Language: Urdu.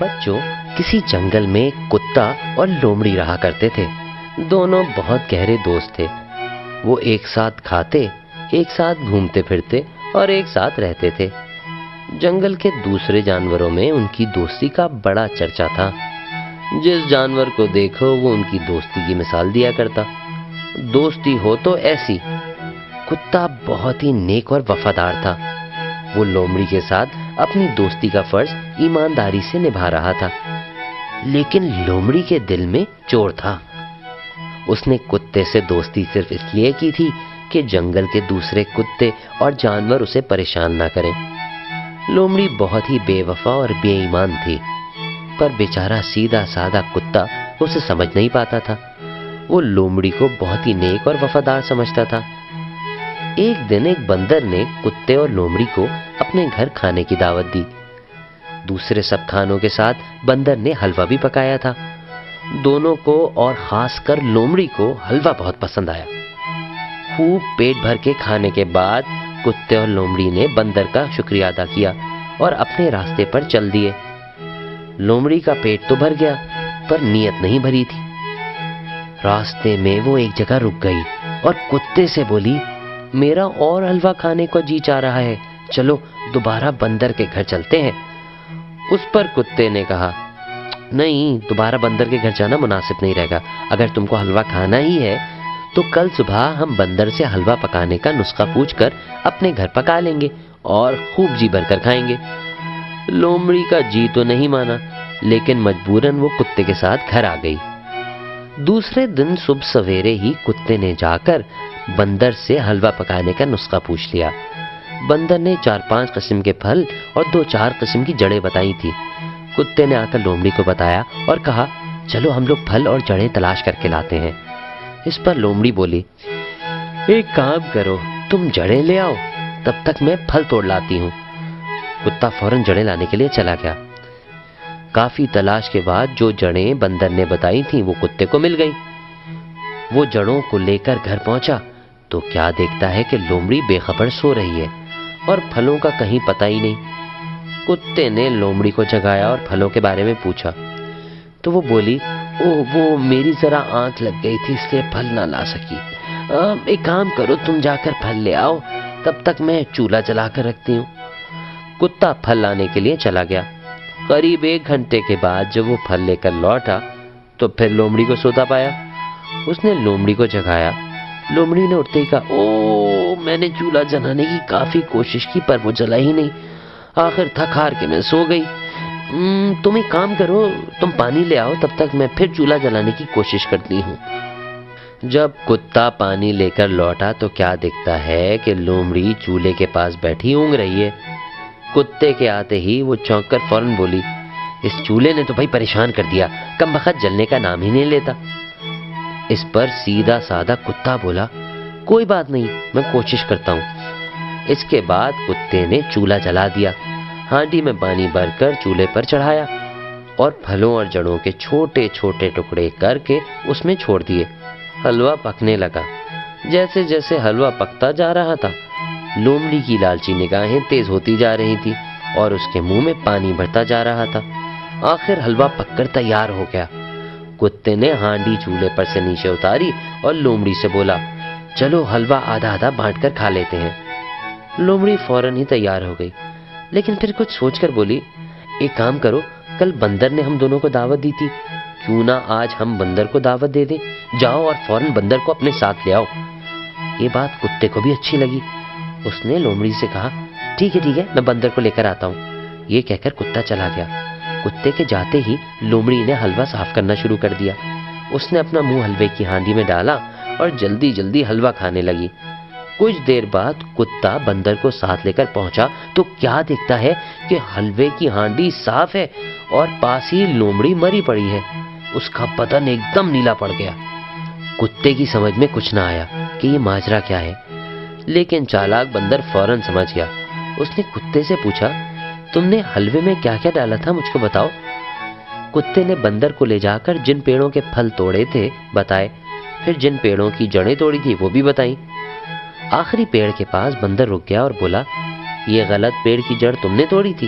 بچوں، کسی جنگل میں ایک کتا اور لومڑی رہا کرتے تھے۔ دونوں بہت گہرے دوست تھے۔ وہ ایک ساتھ کھاتے، ایک ساتھ گھومتے پھرتے اور ایک ساتھ رہتے تھے۔ جنگل کے دوسرے جانوروں میں ان کی دوستی کا بڑا چرچا تھا۔ جس جانور کو دیکھو وہ ان کی دوستی کی مثال دیا کرتا۔ دوستی ہو تو ایسی۔ کتا بہت ہی نیک اور وفادار تھا۔ وہ لومڑی کے ساتھ اپنی دوستی کا فرض ایمانداری سے نبھا رہا تھا، لیکن لومڑی کے دل میں چور تھا۔ اس نے کتے سے دوستی صرف اس لیے کی تھی کہ جنگل کے دوسرے کتے اور جانور اسے پریشان نہ کریں۔ لومڑی بہت ہی بے وفا اور بے ایمان تھی، پر بیچارہ سیدھا سادہ کتا اسے سمجھ نہیں پاتا تھا۔ وہ لومڑی کو بہت ہی نیک اور وفادار سمجھتا تھا۔ ایک دن ایک بندر نے کتے اور لومڑی کو اپنے گھر کھانے کی دعوت دی۔ دوسرے سب کھانوں کے ساتھ بندر نے حلوہ بھی پکایا تھا۔ دونوں کو اور خاص کر لومڑی کو حلوہ بہت پسند آیا۔ خوب پیٹ بھر کے کھانے کے بعد کتے اور لومڑی نے بندر کا شکریہ ادا کیا اور اپنے راستے پر چل دیے۔ لومڑی کا پیٹ تو بھر گیا، پر نیت نہیں بھری تھی۔ راستے میں وہ ایک جگہ رک گئی اور کتے سے بولی، میرا اور حلوہ کھانے کو جی چاہ رہا ہے، چلو دوبارہ بندر کے گھر چلتے ہیں۔ اس پر کتے نے کہا، نہیں، دوبارہ بندر کے گھر جانا مناسب نہیں رہے گا۔ اگر تم کو حلوہ کھانا ہی ہے تو کل صبح ہم بندر سے حلوہ پکانے کا نسخہ پوچھ کر اپنے گھر پکا لیں گے اور خوب جی بھر کر کھائیں گے۔ لومڑی کا جی تو نہیں مانا، لیکن مجبوراً وہ کتے کے ساتھ گھر آ گئی۔ دوسرے دن صبح سویرے ہی کتے نے جا کر بندر سے حلوہ پکانے کا نسخہ پوچھ لیا۔ بندر نے 4-5 قسم کے پھل اور 2-4 قسم کی جڑیں بتائی تھی۔ کتے نے آ کر لومڑی کو بتایا اور کہا، چلو ہم لوگ پھل اور جڑیں تلاش کر کے لاتے ہیں۔ اس پر لومڑی بولی، ایک کام کرو، تم جڑیں لے آؤ، تب تک میں پھل توڑ لاتی ہوں۔ کتا فوراً جڑیں لانے کے لیے چلا گیا۔ کافی تلاش کے بعد جو جڑیں بندر نے بتائی تھیں وہ کتے کو مل گئیں۔ وہ جڑوں کو لے کر گھر پہنچا تو کیا دیکھتا ہے کہ لومڑی بے خبر سو رہی ہے اور پھلوں کا کہیں پتہ ہی نہیں۔ کتے نے لومڑی کو جگایا اور پھلوں کے بارے میں پوچھا تو وہ بولی، وہ میری ذرا آنکھ لگ گئی تھی، اس لیے پھل نہ لا سکی۔ ایک کام کرو، تم جا کر پھل لے آؤ، تب تک میں چولہا جلا کر رکھتی ہوں۔ کتا پھل لانے کے لیے چلا گیا۔ قریب 1 گھنٹے کے بعد جب وہ پھل لے کر لوٹا تو پھر لومڑی کو سوتا پایا۔ اس نے لومڑی کو جگایا۔ لومڑی نے اٹھتے ہی کہا، میں نے چولہا جلانے کی کافی کوشش کی پر وہ جلا ہی نہیں، آخر تھک ہار کے میں سو گئی۔ تم ایک کام کرو، تم پانی لے آؤ، تب تک میں پھر چولہا جلانے کی کوشش کرتی ہوں۔ جب کتا پانی لے کر لوٹا تو کیا دیکھتا ہے کہ لومڑی چولہے کے پاس بیٹھی اونگ رہی ہے۔ کتے کے آتے ہی وہ چونک کر فوراً بولی، اس چولہے نے تو بھائی پریشان کر دیا، کم بخت جلنے کا نام ہی نہیں لیتا۔ اس پر سیدھا سادہ کتا بولا، کوئی بات نہیں، میں کوشش کرتا ہوں۔ اس کے بعد کتے نے چولہا جلا دیا، ہانڈی میں پانی بھر کر چولہے پر چڑھایا اور پھلوں اور جڑوں کے چھوٹے چھوٹے ٹکڑے کر کے اس میں چھوڑ دیے۔ حلوہ پکنے لگا۔ جیسے جیسے حلوہ پکتا جا رہا تھا، لومڑی کی لالچی نگاہیں تیز ہوتی جا رہی تھی اور اس کے منہ میں پانی بھرتا جا رہا تھا۔ آخر حلوہ پک کر تیار ہو گیا۔ کتے نے ہانڈی چولہے پر سے نیچے اتاری اور لومڑی سے بولا، چلو حلوہ آدھا آدھا بانٹ کر کھا لیتے ہیں۔ لومڑی فوراً ہی تیار ہو گئی، لیکن پھر کچھ سوچ کر بولی، ایک کام کرو، کل بندر نے ہم دونوں کو دعوت دی تھی، کیوں نہ آج ہم بندر کو دعوت دے دیں؟ جاؤ اور فوراً بندر کو اپنے ساتھ لے آؤ۔ یہ بات کتے کو بھی اچھی لگی۔ اس نے لومڑی سے کہا، ٹھیک ہے، میں بندر کو لے کر آتا ہوں۔ یہ کہہ کر کتا چلا گیا۔ کتے کے جاتے ہی لومڑی نے حلوہ صاف کرنا شروع کر دیا۔ اس نے اپنا منہ حلوے کی ہانڈی میں ڈالا اور جلدی جلدی حلوہ کھانے لگی۔ کچھ دیر بعد کتا بندر کو ساتھ لے کر پہنچا تو کیا دیکھتا ہے کہ حلوے کی ہانڈی صاف ہے اور پاس ہی لومڑی مری پڑی ہے۔ اس کا بدن ایک دم نیلا پڑ گیا۔ کتے کی سمجھ میں کچھ نہ آیا کہ یہ ماجرا کیا ہے، لیکن چالاک بندر فوراً سمجھ گیا۔ اس نے کتے سے پوچھا، تم نے حلوے میں کیا کیا ڈالا تھا، مجھ کو بتاؤ۔ کتے نے بندر کو لے جا کر جن پیڑوں کے پھل توڑے تھے بتائے، پھر جن پیڑوں کی جڑیں توڑی تھی وہ بھی بتائیں۔ آخری پیڑ کے پاس بندر رک گیا اور بولا، یہ غلط پیڑ کی جڑ تم نے توڑی تھی۔